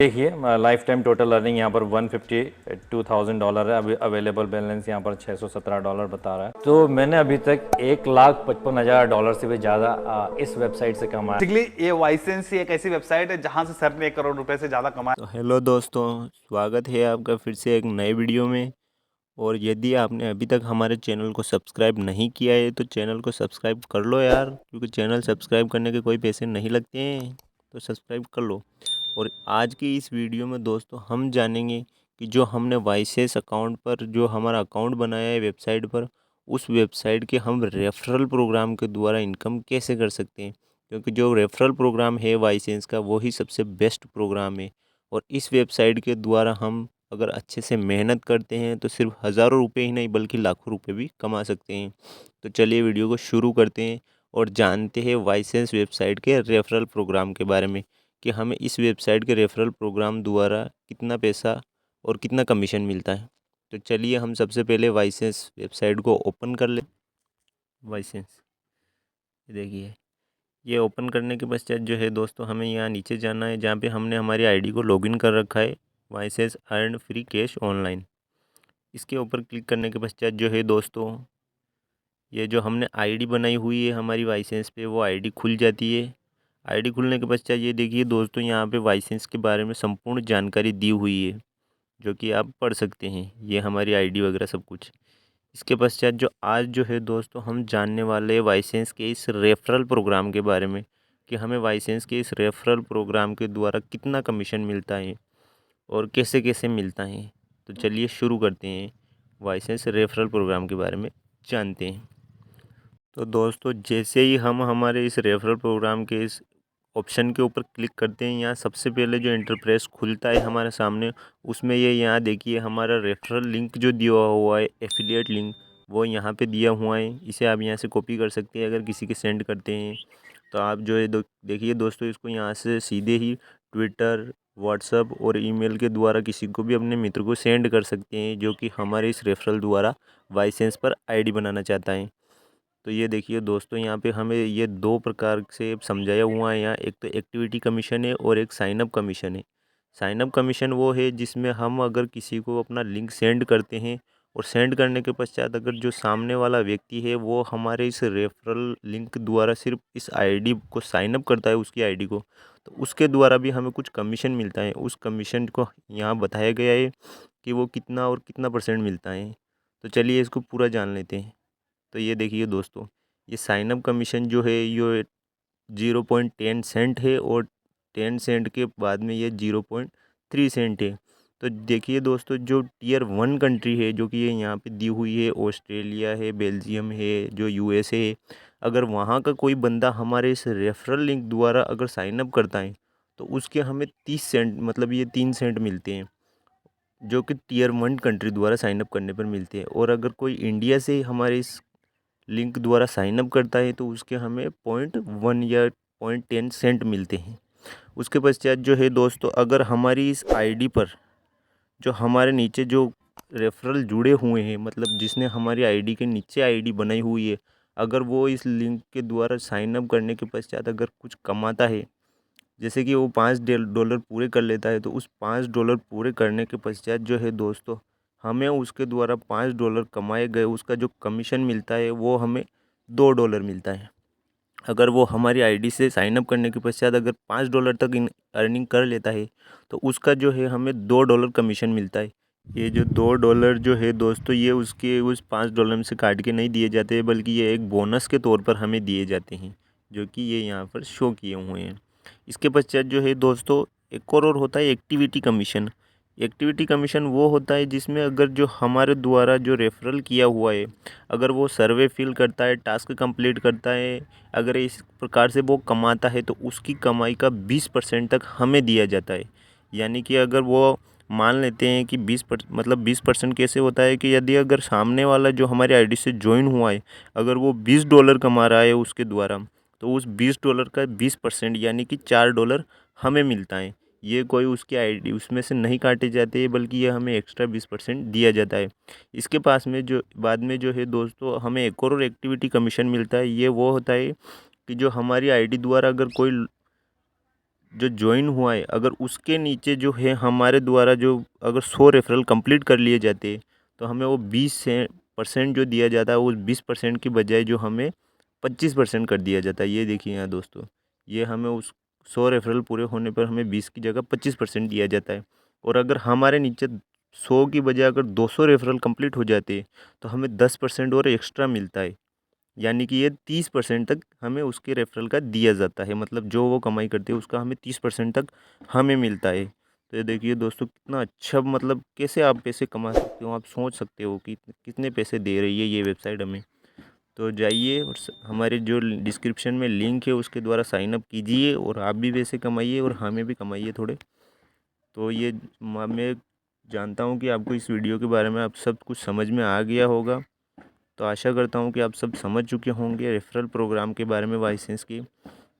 देखिए life time total earning यहाँ पर $152,000 है। अभी अवेलेबल बैलेंस यहाँ पर $617 बता रहा है। तो मैंने अभी तक $1,55,000 से भी ज़्यादा इस वेबसाइट से कमाया। बेसिकली ये वाइसेंस एक ऐसी वेबसाइट है जहां से सर ने 1 करोड़ रुपए से ज़्यादा कमाया। तो हेलो दोस्तों, स्वागत है आपका फिर से एक नए वीडियो में। और यदि आपने अभी तक हमारे चैनल को सब्सक्राइब नहीं किया है तो चैनल को सब्सक्राइब कर लो यार, क्योंकि चैनल सब्सक्राइब करने के कोई पैसे नहीं लगते हैं, तो सब्सक्राइब कर लो। और आज की इस वीडियो में दोस्तों हम जानेंगे कि जो हमने वाइसेस अकाउंट पर जो हमारा अकाउंट बनाया है वेबसाइट पर, उस वेबसाइट के हम रेफरल प्रोग्राम के द्वारा इनकम कैसे कर सकते हैं। क्योंकि जो रेफरल प्रोग्राम है वाइसेंस का, वो ही सबसे बेस्ट प्रोग्राम है। और इस वेबसाइट के द्वारा हम अगर अच्छे से मेहनत करते हैं तो सिर्फ हज़ारों रुपये ही नहीं बल्कि लाखों रुपये भी कमा सकते हैं। तो चलिए वीडियो को शुरू करते हैं और जानते हैं वाइसेंस वेबसाइट के रेफरल प्रोग्राम के बारे में, कि हमें इस वेबसाइट के रेफरल प्रोग्राम द्वारा कितना पैसा और कितना कमीशन मिलता है। तो चलिए हम सबसे पहले वाइसेंस वेबसाइट को ओपन कर ले। वाइसेंस, ये देखिए, ये ओपन करने के पश्चात जो है दोस्तों हमें यहाँ नीचे जाना है, जहाँ पे हमने हमारी आईडी को लॉगिन कर रखा है, वाइसेंस अर्न फ्री कैश ऑनलाइन। इसके ऊपर क्लिक करने के पश्चात जो है दोस्तों, ये जो हमने आईडी बनाई हुई है हमारी वाइसेंस पे, वो आईडी खुल जाती है। आईडी खुलने के पश्चात ये देखिए दोस्तों, यहाँ पे वाइसेंस के बारे में संपूर्ण जानकारी दी हुई है, जो कि आप पढ़ सकते हैं। ये हमारी आईडी वगैरह सब कुछ। इसके पश्चात जो आज जो है दोस्तों हम जानने वाले हैं वाइसेंस के इस रेफरल प्रोग्राम के बारे में, कि हमें वाइसेंस के इस रेफरल प्रोग्राम के द्वारा कितना कमीशन मिलता है और कैसे कैसे मिलता है। तो चलिए शुरू करते हैं, वाइसेंस रेफरल प्रोग्राम के बारे में जानते हैं। तो दोस्तों जैसे ही हम हमारे इस रेफरल प्रोग्राम के इस ऑप्शन के ऊपर क्लिक करते हैं, यहाँ सबसे पहले जो इंटरफेस खुलता है हमारे सामने, उसमें ये यहाँ देखिए हमारा रेफरल लिंक जो दिया हुआ है, एफिलिएट लिंक, वो यहाँ पे दिया हुआ है। इसे आप यहाँ से कॉपी कर सकते हैं अगर किसी के सेंड करते हैं तो। आप जो है देखिए दोस्तों, इसको यहाँ से सीधे ही ट्विटर, व्हाट्सअप और ईमेल के द्वारा किसी को भी अपने मित्र को सेंड कर सकते हैं, जो कि हमारे इस रेफरल द्वारा वाइसेंस पर आईडी बनाना चाहता है। तो ये देखिए दोस्तों, यहाँ पे हमें ये दो प्रकार से समझाया हुआ है। यहाँ एक तो एक्टिविटी कमीशन है और एक साइन अप कमीशन है। साइन अप कमीशन वो है जिसमें हम अगर किसी को अपना लिंक सेंड करते हैं और सेंड करने के पश्चात अगर जो सामने वाला व्यक्ति है वो हमारे इस रेफरल लिंक द्वारा सिर्फ इस आईडी को साइन अप करता है, उसकी आईडी को, तो उसके द्वारा भी हमें कुछ कमीशन मिलता है। उस कमीशन को यहाँ बताया गया है कि वो कितना और कितना परसेंट मिलता है। तो चलिए इसको पूरा जान लेते हैं। तो ये देखिए दोस्तों, ये साइन अप कमीशन जो है ये 0.10 सेंट है, और 10 सेंट के बाद में ये 0.3 सेंट है। तो देखिए दोस्तों, जो टियर 1 कंट्री है जो कि ये यहाँ पे दी हुई है, ऑस्ट्रेलिया है, बेल्जियम है, जो यूएसए है, अगर वहाँ का कोई बंदा हमारे इस रेफरल लिंक द्वारा अगर साइन अप करता है तो उसके हमें 30 सेंट, मतलब ये 3 सेंट मिलते हैं, जो कि टियर 1 कंट्री द्वारा साइन अप करने पर मिलते हैं। और अगर कोई इंडिया से हमारे इस लिंक द्वारा साइन अप करता है तो उसके हमें 0.1 या 0.10 सेंट मिलते हैं। उसके पश्चात जो है दोस्तों, अगर हमारी इस आईडी पर जो हमारे नीचे जो रेफरल जुड़े हुए हैं, मतलब जिसने हमारी आईडी के नीचे आईडी बनाई हुई है, अगर वो इस लिंक के द्वारा साइन अप करने के पश्चात अगर कुछ कमाता है, जैसे कि वो $5 पूरे कर लेता है, तो उस $5 पूरे करने के पश्चात जो है दोस्तों, हमें उसके द्वारा $5 कमाए गए उसका जो कमीशन मिलता है वो हमें $2 मिलता है। अगर वो हमारी आईडी से साइन अप करने के पश्चात अगर $5 तक इन अर्निंग कर लेता है तो उसका जो है हमें $2 कमीशन मिलता है। ये जो $2 जो है दोस्तों, ये उसके उस $5 में से काट के नहीं दिए जाते, बल्कि ये एक बोनस के तौर पर हमें दिए जाते हैं, जो कि ये यहाँ पर शो किए हुए हैं। इसके पश्चात जो है दोस्तों, एक और होता है एक्टिविटी कमीशन। एक्टिविटी कमीशन वो होता है जिसमें अगर जो हमारे द्वारा जो रेफरल किया हुआ है, अगर वो सर्वे फिल करता है, टास्क कंप्लीट करता है, अगर इस प्रकार से वो कमाता है तो उसकी कमाई का 20% तक हमें दिया जाता है। यानी कि अगर वो मान लेते हैं कि 20% कैसे होता है कि यदि अगर सामने वाला जो हमारे आईडी से ज्वाइन हुआ है, अगर वो $20 कमा रहा है उसके द्वारा, तो उस $20 का 20% यानी कि $4 हमें मिलता है। ये कोई उसकी आईडी उसमें से नहीं काटे जाते हैं, बल्कि ये हमें एक्स्ट्रा 20% दिया जाता है। इसके पास में जो बाद में जो है दोस्तों, हमें एक और एक्टिविटी कमीशन मिलता है। ये वो होता है कि जो हमारी आईडी द्वारा अगर कोई जो ज्वाइन हुआ है, अगर उसके नीचे जो है हमारे द्वारा जो अगर 100 रेफरल कंप्लीट कर लिए जाते तो हमें वो 20% जो दिया जाता है, उस 20% की बजाय जो हमें 25% कर दिया जाता है। ये देखिए यहाँ दोस्तों, ये हमें उस 100 रेफरल पूरे होने पर हमें 20 की जगह 25% दिया जाता है। और अगर हमारे नीचे 100 की बजाय अगर 200 रेफरल कंप्लीट हो जाते तो हमें 10% और एक्स्ट्रा मिलता है। यानी कि ये 30% तक हमें उसके रेफरल का दिया जाता है, मतलब जो वो कमाई करती है उसका हमें 30% तक हमें मिलता है। तो ये देखिए दोस्तों कितना अच्छा, मतलब कैसे आप पैसे कमा सकते हो, आप सोच सकते हो कि कितने पैसे दे रही है ये वेबसाइट हमें। तो जाइए और हमारे जो डिस्क्रिप्शन में लिंक है उसके द्वारा साइन अप कीजिए और आप भी पैसे कमाइए और हमें भी कमाइए थोड़े। तो ये मैं जानता हूँ कि आपको इस वीडियो के बारे में आप सब कुछ समझ में आ गया होगा। तो आशा करता हूँ कि आप सब समझ चुके होंगे रेफरल प्रोग्राम के बारे में वाइसेंस की।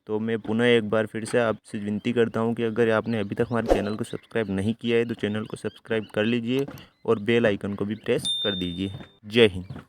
तो मैं पुनः एक बार फिर से आपसे विनती करता हूँ कि अगर आपने अभी तक हमारे चैनल को सब्सक्राइब नहीं किया है तो चैनल को सब्सक्राइब कर लीजिए और बेल आइकन को भी प्रेस कर दीजिए। जय हिंद।